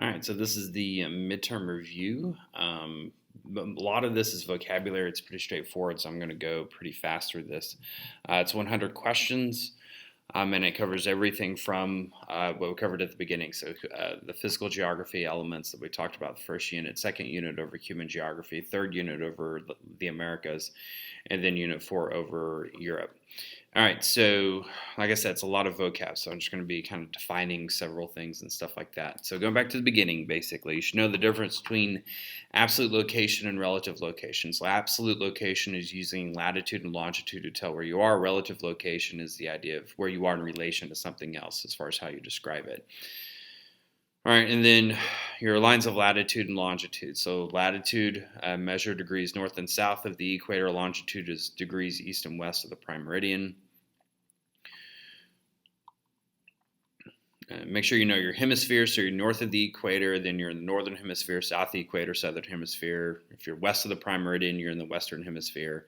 All right, so this is the midterm review. A lot of this is vocabulary. It's pretty straightforward, so I'm going to go pretty fast through this. It's 100 questions, and it covers everything from what we covered at the beginning. So the physical geography elements that we talked about the first unit, second unit over human geography, third unit over the Americas, and then unit 4 over Europe. All right, so like I said, it's a lot of vocab, so I'm just going to be kind of defining several things and stuff like that. So going back to the beginning, basically, you should know the difference between absolute location and relative location. So absolute location is using latitude and longitude to tell where you are. Relative location is the idea of where you are in relation to something else as far as how you describe it. All right, and then your lines of latitude and longitude. So latitude, measure degrees north and south of the equator. Longitude is degrees east and west of the prime meridian. Make sure you know your hemisphere. So you're north of the equator, then you're in the northern hemisphere, south of the equator, southern hemisphere. If you're west of the prime meridian, you're in the western hemisphere,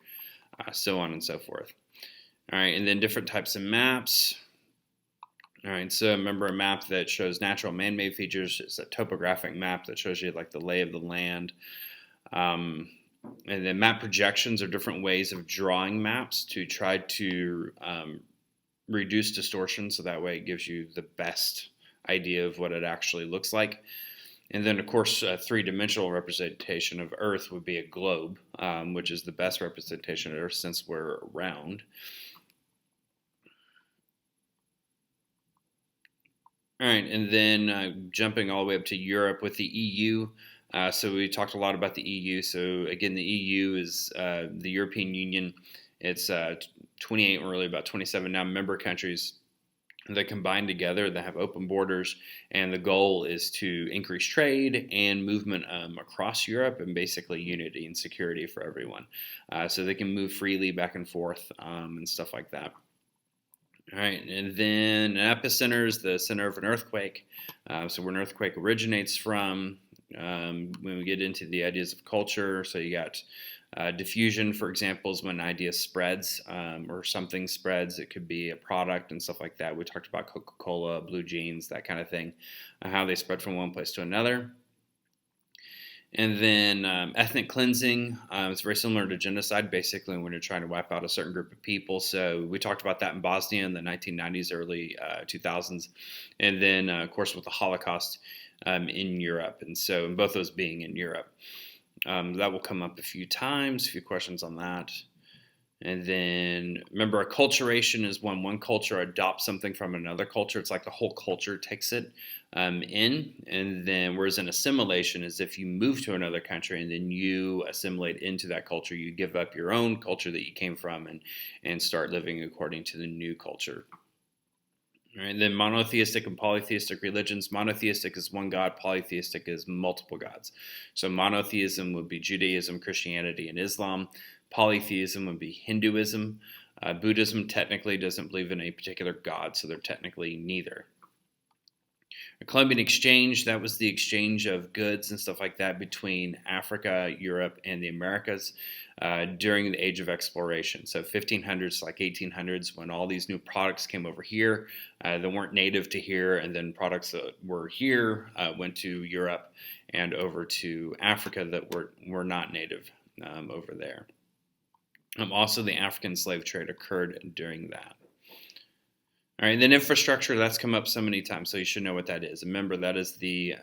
so on and so forth. All right, and then different types of maps. All right, so remember, a map that shows natural man-made features is a topographic map that shows you like the lay of the land. And then map projections are different ways of drawing maps to try to reduce distortion, so that way it gives you the best idea of what it actually looks like. And then, of course, a three-dimensional representation of Earth would be a globe, which is the best representation of Earth since we're round. All right, and then jumping all the way up to Europe with the EU. So we talked a lot about the EU. So again, the EU is the European Union. It's 28, or really about 27 now member countries that combine together, that have open borders, and the goal is to increase trade and movement across Europe, and basically unity and security for everyone, so they can move freely back and forth and stuff like that. All right, and then an epicenter is the center of an earthquake. So where an earthquake originates from. When we get into the ideas of culture, so you got diffusion, for example, is when an idea spreads or something spreads. It could be a product and stuff like that. We talked about Coca-Cola, blue jeans, that kind of thing, how they spread from one place to another. And then ethnic cleansing, it's very similar to genocide, basically, when you're trying to wipe out a certain group of people. So we talked about that in Bosnia in the 1990s, early 2000s. And then, of course, with the Holocaust in Europe. And so in both those being in Europe. That will come up a few times, a few questions on that. And then remember, acculturation is when one culture adopts something from another culture. It's like the whole culture takes it in. And then whereas an assimilation is if you move to another country and then you assimilate into that culture, you give up your own culture that you came from and start living according to the new culture. All right, then monotheistic and polytheistic religions. Monotheistic is one God, polytheistic is multiple gods. So monotheism would be Judaism, Christianity, and Islam. Polytheism would be Hinduism. Buddhism technically doesn't believe in a particular god, so they're technically neither. The Columbian Exchange, that was the exchange of goods and stuff like that between Africa, Europe, and the Americas during the Age of Exploration. So 1500s, like 1800s, when all these new products came over here that weren't native to here, and then products that were here went to Europe and over to Africa that were not native over there. Also, the African slave trade occurred during that. All right, then infrastructure, that's come up so many times, so you should know what that is. Remember, that is the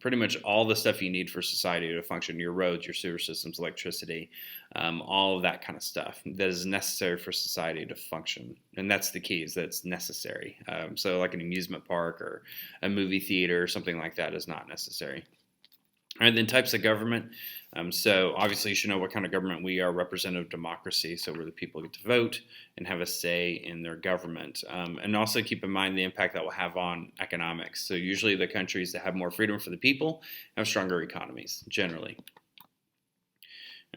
pretty much all the stuff you need for society to function: your roads, your sewer systems, electricity, all of that kind of stuff that is necessary for society to function. And that's the key, is that it's necessary. So like an amusement park or a movie theater or something like that is not necessary. All right, then types of government. So obviously you should know what kind of government we are: representative democracy, so where the people get to vote and have a say in their government. And also keep in mind the impact that will have on economics. So usually the countries that have more freedom for the people have stronger economies, generally.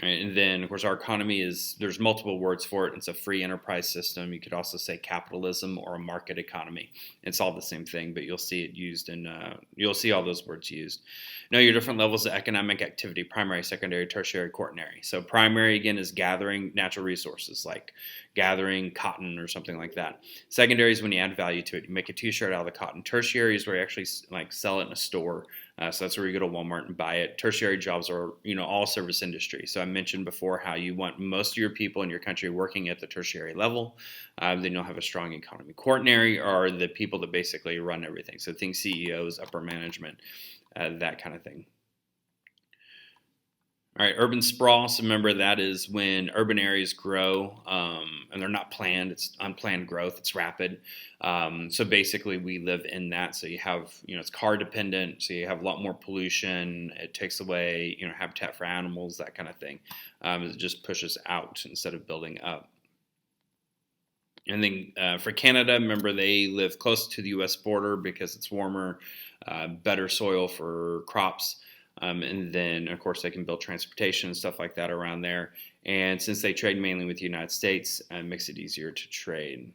Right? And then, of course, our economy there's multiple words for it. It's a free enterprise system. You could also say capitalism or a market economy. It's all the same thing, but you'll see it used you'll see all those words used. Know your different levels of economic activity: primary, secondary, tertiary, quaternary. So primary, again, is gathering natural resources, like gathering cotton or something like that. Secondary is when you add value to it. You make a t-shirt out of the cotton. Tertiary is where you actually like sell it in a store. So that's where you go to Walmart and buy it. Tertiary jobs are, all service industry. So I mentioned before how you want most of your people in your country working at the tertiary level. Then you'll have a strong economy. Quaternary are the people that basically run everything. So think CEOs, upper management, that kind of thing. All right, urban sprawl. So remember, that is when urban areas grow and they're not planned. It's unplanned growth. It's rapid. So basically, we live in that. So you have, it's car dependent. So you have a lot more pollution. It takes away, habitat for animals, that kind of thing. It just pushes out instead of building up. And then for Canada, remember, they live close to the U.S. border because it's warmer, better soil for crops. And then, of course, they can build transportation and stuff like that around there. And since they trade mainly with the United States, it makes it easier to trade.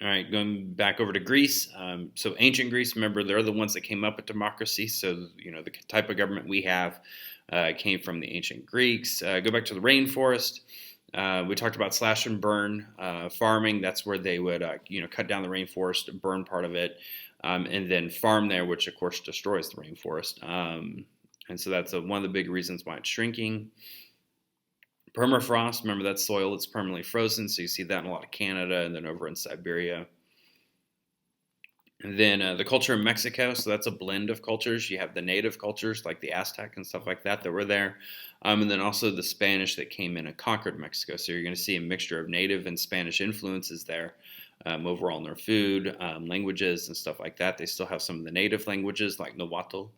All right, going back over to Greece. So ancient Greece, remember, they're the ones that came up with democracy. So, the type of government we have came from the ancient Greeks. Go back to the rainforest. We talked about slash and burn farming. That's where they would, cut down the rainforest, burn part of it, and then farm there, which of course destroys the rainforest. And so that's one of the big reasons why it's shrinking. Permafrost, remember, that's soil that's permanently frozen. So you see that in a lot of Canada and then over in Siberia. And then the culture in Mexico, so that's a blend of cultures. You have the native cultures like the Aztec and stuff like that were there. And then also the Spanish that came in and conquered Mexico. So you're going to see a mixture of native and Spanish influences there overall in their food, languages, and stuff like that. They still have some of the native languages like Nahuatl.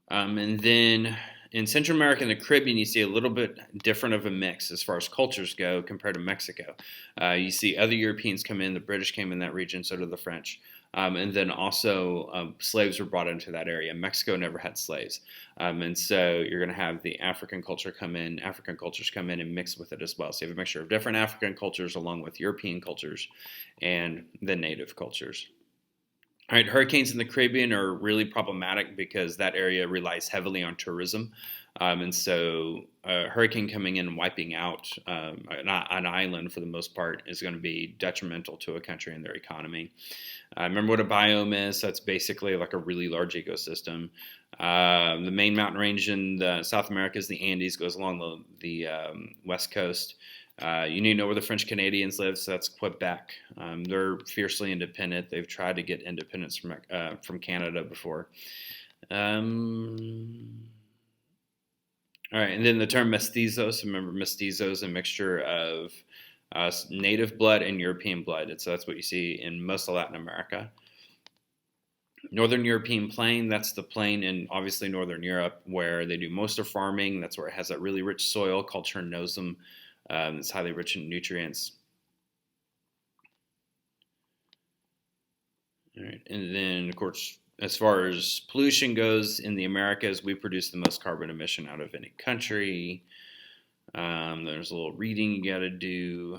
And then in Central America and the Caribbean, you see a little bit different of a mix as far as cultures go compared to Mexico. You see other Europeans come in. The British came in that region, so did the French. And then also slaves were brought into that area. Mexico never had slaves. And so you're going to have the African cultures come in and mix with it as well. So you have a mixture of different African cultures along with European cultures and the native cultures. All right, hurricanes in the Caribbean are really problematic because that area relies heavily on tourism. And so a hurricane coming in and wiping out an island for the most part is going to be detrimental to a country and their economy. Remember what a biome is? That's basically like a really large ecosystem. The main mountain range in South America is the Andes, goes along the west coast. You need to know where the French Canadians live, so that's Quebec. They're fiercely independent. They've tried to get independence from Canada before. All right, and then the term mestizos. Remember, mestizo is a mixture of native blood and European blood. So that's what you see in most of Latin America. Northern European plain, that's the plain in obviously Northern Europe where they do most of farming. That's where it has that really rich soil called Chernosem. It's highly rich in nutrients. All right, and then of course, as far as pollution goes, in the Americas, we produce the most carbon emission out of any country. There's a little reading you got to do.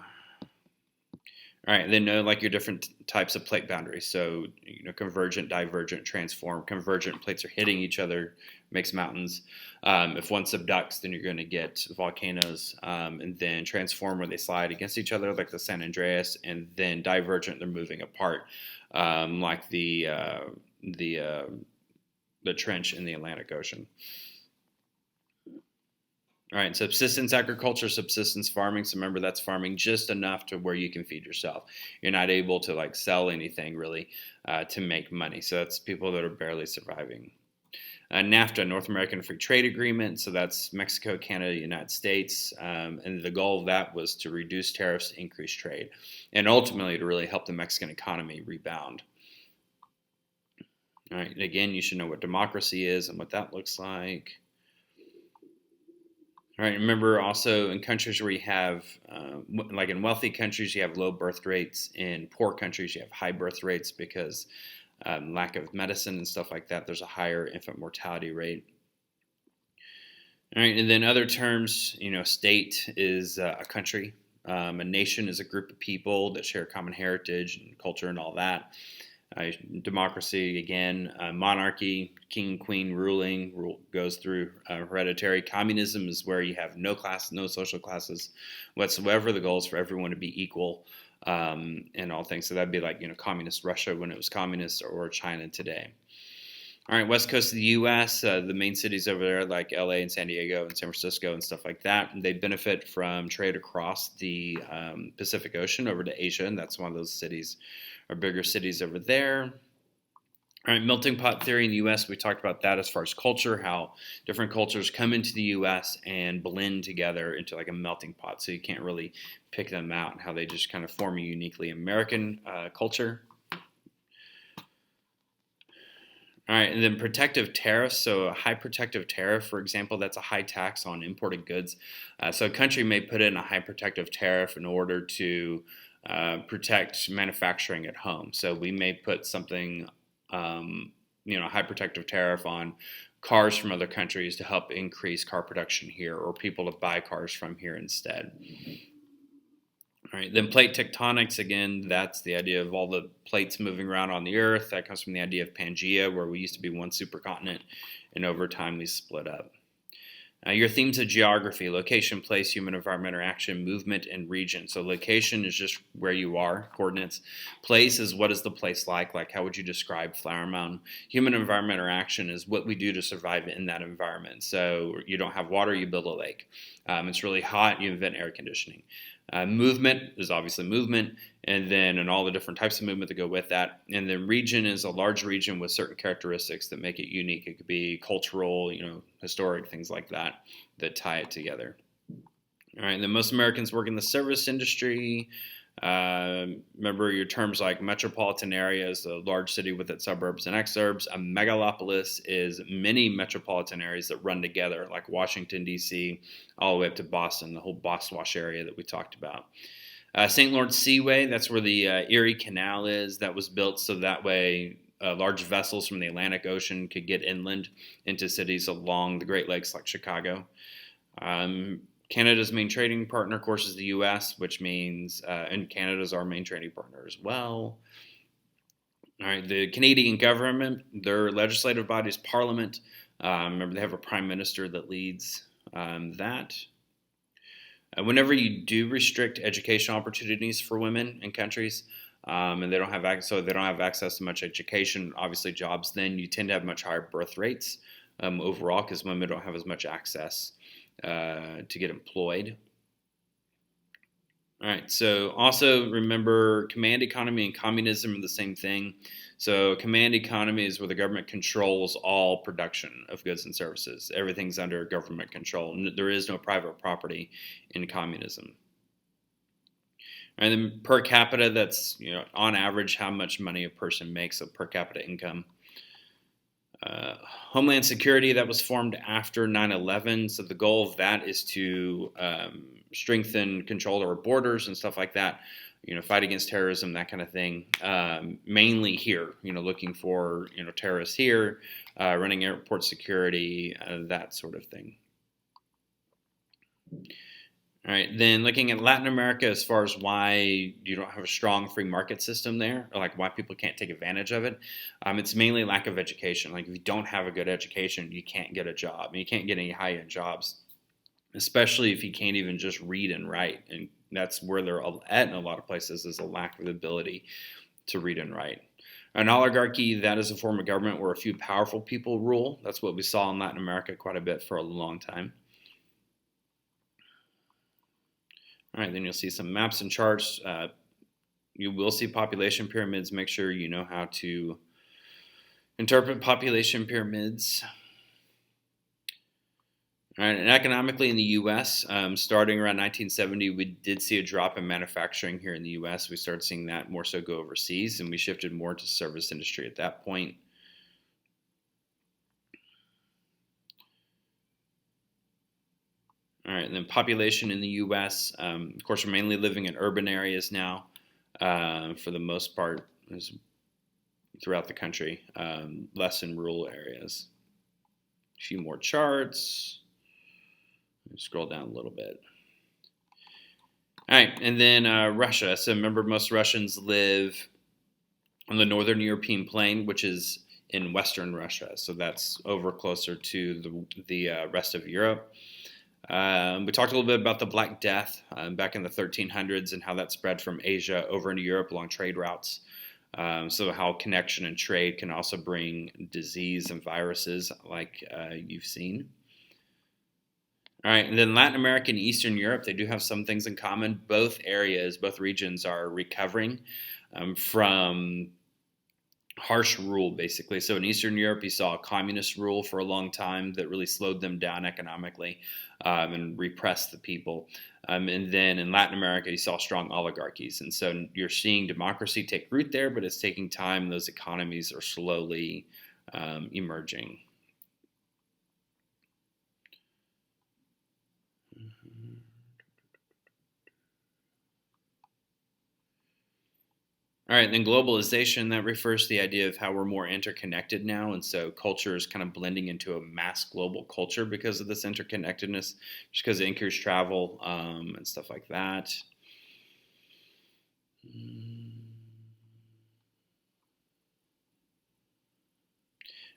All right, then know like your different types of plate boundaries. So, convergent, divergent, transform. Convergent plates are hitting each other, makes mountains. If one subducts, then you're going to get volcanoes. And then transform, where they slide against each other, like the San Andreas. And then divergent, they're moving apart, like the trench in the Atlantic Ocean. All right, subsistence agriculture, subsistence farming. So remember, that's farming just enough to where you can feed yourself. You're not able to like sell anything really to make money. So that's people that are barely surviving. NAFTA, North American Free Trade Agreement. So that's Mexico, Canada, United States. And the goal of that was to reduce tariffs, increase trade, and ultimately to really help the Mexican economy rebound. All right, and again, you should know what democracy is and what that looks like. All right, remember also in countries where you have, like in wealthy countries, you have low birth rates. In poor countries, you have high birth rates because lack of medicine and stuff like that. There's a higher infant mortality rate. All right, and then other terms, state is a country. A nation is a group of people that share common heritage and culture and all that. Democracy, again, monarchy, king, queen ruling goes through hereditary. Communism is where you have no class, no social classes whatsoever. The goal is for everyone to be equal in all things. So that'd be like, communist Russia when it was communist, or China today. All right, west coast of the U.S., the main cities over there like L.A. and San Diego and San Francisco and stuff like that, they benefit from trade across the Pacific Ocean over to Asia, and that's one of those cities or bigger cities over there. All right, melting pot theory in the U.S., we talked about that as far as culture, how different cultures come into the U.S. and blend together into like a melting pot, so you can't really pick them out, and how they just kind of form a uniquely American culture. All right, and then protective tariffs. So a high protective tariff, for example, that's a high tax on imported goods. So a country may put in a high protective tariff in order to protect manufacturing at home. So we may put something, high protective tariff on cars from other countries to help increase car production here, or people to buy cars from here instead. All right, then plate tectonics, again, that's the idea of all the plates moving around on the Earth. That comes from the idea of Pangea, where we used to be one supercontinent, and over time we split up. Your themes of geography: location, place, human environment interaction, movement, and region. So location is just where you are, coordinates. Place is what is the place like how would you describe Flower Mountain. Human environment interaction is what we do to survive in that environment. So you don't have water, you build a lake. It's really hot, you invent air conditioning. Movement is obviously movement, and all the different types of movement that go with that. And then region is a large region with certain characteristics that make it unique. It could be cultural, historic, things like that tie it together. All right, and then most Americans work in the service industry. Remember your terms like metropolitan area is a large city with its suburbs and exurbs. A megalopolis is many metropolitan areas that run together, like Washington, D.C., all the way up to Boston, the whole Boswash area that we talked about. St. Lawrence Seaway, that's where the Erie Canal is. That was built so that way large vessels from the Atlantic Ocean could get inland into cities along the Great Lakes like Chicago. Canada's main trading partner, of course, is the U.S., which means, and Canada's our main trading partner as well. All right, the Canadian government, their legislative body is Parliament. Remember, they have a prime minister that leads that. Whenever you do restrict educational opportunities for women in countries, and they don't have access to much education, obviously jobs, then you tend to have much higher birth rates overall, because women don't have as much access to get employed. All right, so also remember command economy and communism are the same thing. So command economy is where the government controls all production of goods and services. Everything's under government control. There is no private property in communism. And then per capita, that's on average how much money a person makes, so per capita income. Homeland Security, that was formed after 9/11, so the goal of that is to strengthen control over borders and stuff like that, fight against terrorism, that kind of thing, mainly here, looking for terrorists here, running airport security, that sort of thing. All right, then looking at Latin America as far as why you don't have a strong free market system there, or like why people can't take advantage of it, it's mainly lack of education. Like if you don't have a good education, you can't get a job. And you can't get any high-end jobs, especially if you can't even just read and write. And that's where they're at in a lot of places, is a lack of the ability to read and write. An oligarchy, that is a form of government where a few powerful people rule. That's what we saw in Latin America quite a bit for a long time. All right, then you'll see some maps and charts. You will see population pyramids. Make sure you know how to interpret population pyramids. All right, and economically in the U.S., starting around 1970, we did see a drop in manufacturing here in the U.S. We started seeing that more so go overseas, and we shifted more to service industry at that point. All right, and then population in the U.S., of course, we're mainly living in urban areas now, for the most part, throughout the country, less in rural areas. A few more charts. Scroll down a little bit. All right, and then Russia. So remember, most Russians live on the northern European plain, which is in western Russia. So that's over closer to the rest of Europe. We talked a little bit about the Black Death back in the 1300s and how that spread from Asia over into Europe along trade routes. So how connection and trade can also bring disease and viruses like you've seen. All right, and then Latin America and Eastern Europe, they do have some things in common. Both areas, both regions are recovering from harsh rule, basically. So in Eastern Europe, you saw communist rule for a long time that really slowed them down economically and repressed the people. And then in Latin America, you saw strong oligarchies. And so you're seeing democracy take root there, but it's taking time. Those economies are slowly emerging. All right, then globalization, that refers to the idea of how we're more interconnected now. And so culture is kind of blending into a mass global culture because of this interconnectedness, just because of increased travel and stuff like that.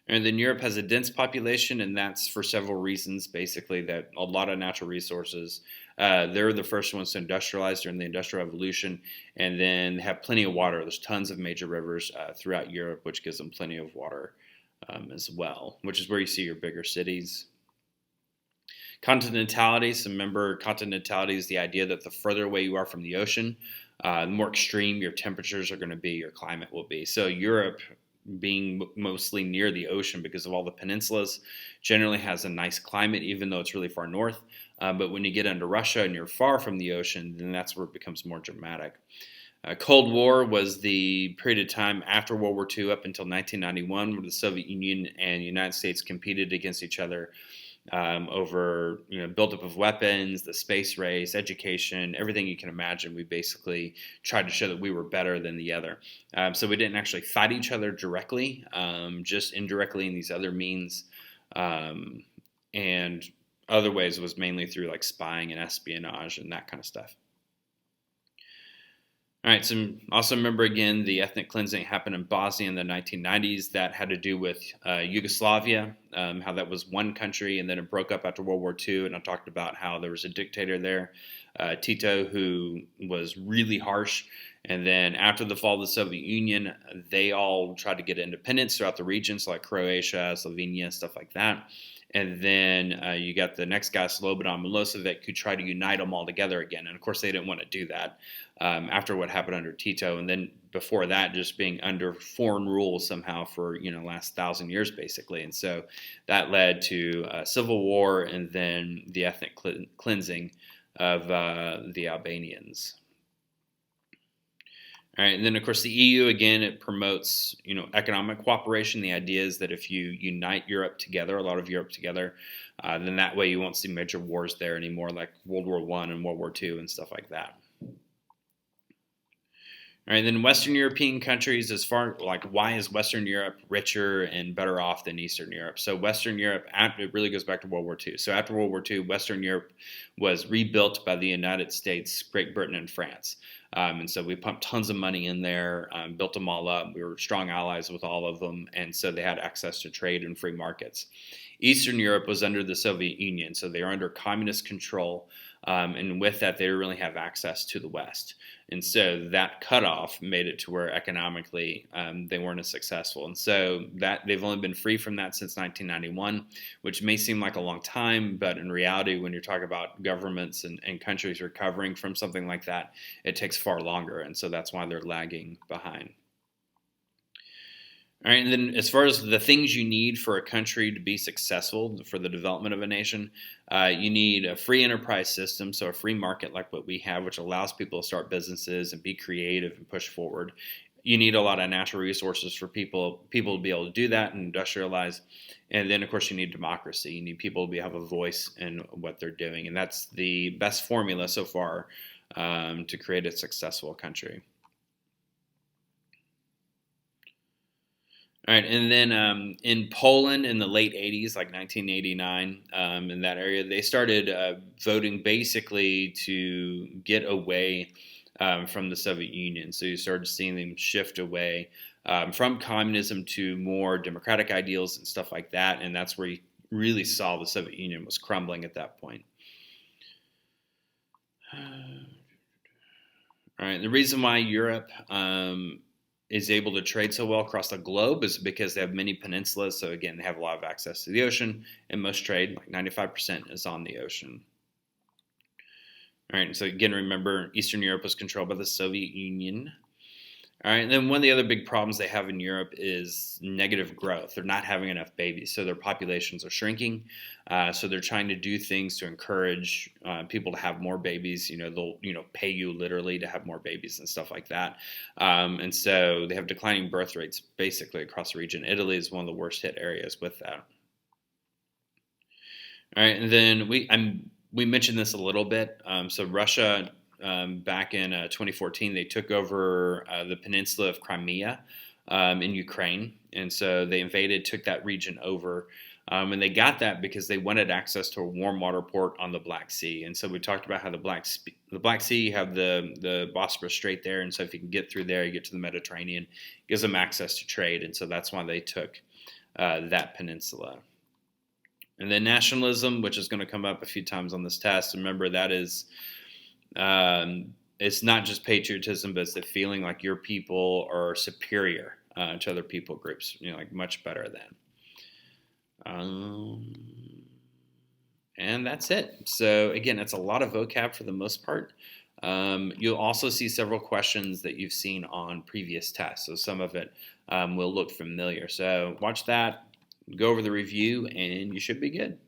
And then Europe has a dense population, and that's for several reasons, basically, that a lot of natural resources. They're the first ones to industrialize during the Industrial Revolution, and then they have plenty of water. There's tons of major rivers throughout Europe, which gives them plenty of water as well, which is where you see your bigger cities. Continentality, so remember, continentality is the idea that the further away you are from the ocean, the more extreme your temperatures are going to be, your climate will be. So Europe, being mostly near the ocean because of all the peninsulas, generally has a nice climate, even though it's really far north. But when you get into Russia and you're far from the ocean, then that's where it becomes more dramatic. Cold War was the period of time after World War II up until 1991, where the Soviet Union and the United States competed against each other over buildup of weapons, the space race, education, everything you can imagine. We basically tried to show that we were better than the other. So we didn't actually fight each other directly, just indirectly in these other means. And other ways was mainly through like spying and espionage and that kind of stuff. All right, so also remember again, the ethnic cleansing happened in Bosnia in the 1990s. That had to do with Yugoslavia, how that was one country, and then it broke up after World War II. And I talked about how there was a dictator there, Tito, who was really harsh. And then after the fall of the Soviet Union, they all tried to get independence throughout the regions, like Croatia, Slovenia, stuff like that. And then you got the next guy, Slobodan Milosevic, who tried to unite them all together again. And of course, they didn't want to do that after what happened under Tito. And then before that, just being under foreign rule somehow for, last 1,000 years, basically. And so that led to civil war and then the ethnic cleansing of the Albanians. All right, and then of course the EU, again, it promotes economic cooperation. The idea is that if you unite Europe together, a lot of Europe together, then that way you won't see major wars there anymore, like World War I and World War II and stuff like that. All right, then Western European countries, as far like why is Western Europe richer and better off than Eastern Europe? So Western Europe, it really goes back to World War II. So after World War II, Western Europe was rebuilt by the United States, Great Britain, and France. And so we pumped tons of money in there, built them all up. We were strong allies with all of them, and so they had access to trade and free markets. Eastern Europe was under the Soviet Union, so they are under communist control, and with that, they didn't really have access to the West. And so that cutoff made it to where economically they weren't as successful. And so that they've only been free from that since 1991, which may seem like a long time, but in reality, when you're talking about governments and countries recovering from something like that, it takes far longer. And so that's why they're lagging behind. All right, and then as far as the things you need for a country to be successful for the development of a nation, you need a free enterprise system, so a free market like what we have, which allows people to start businesses and be creative and push forward. You need a lot of natural resources for people to be able to do that and industrialize. And then, of course, you need democracy. You need people to have a voice in what they're doing. And that's the best formula so far to create a successful country. All right, and then in Poland in the late 80s, like 1989, in that area, they started voting basically to get away from the Soviet Union. So you started seeing them shift away from communism to more democratic ideals and stuff like that. And that's where you really saw the Soviet Union was crumbling at that point. All right, the reason why Europe is able to trade so well across the globe is because they have many peninsulas. So again, they have a lot of access to the ocean, and most trade, like 95%, is on the ocean. All right, so again, remember, Eastern Europe was controlled by the Soviet Union. All right, and then one of the other big problems they have in Europe is negative growth. They're not having enough babies, so their populations are shrinking. So they're trying to do things to encourage people to have more babies. They'll pay you literally to have more babies and stuff like that. And so they have declining birth rates basically across the region. Italy is one of the worst hit areas with that. All right, and then we mentioned this a little bit. So Russia. Back in 2014, they took over the peninsula of Crimea in Ukraine. And so they invaded, took that region over. And they got that because they wanted access to a warm water port on the Black Sea. And so we talked about how the Black Sea, you have the Bosporus Strait there. And so if you can get through there, you get to the Mediterranean, it gives them access to trade. And so that's why they took that peninsula. And then nationalism, which is going to come up a few times on this test. Remember, that is... it's not just patriotism, but it's the feeling like your people are superior to other people groups, like much better than. And that's it. So again, it's a lot of vocab for the most part. You'll also see several questions that you've seen on previous tests. So some of it will look familiar. So watch that, go over the review, and you should be good.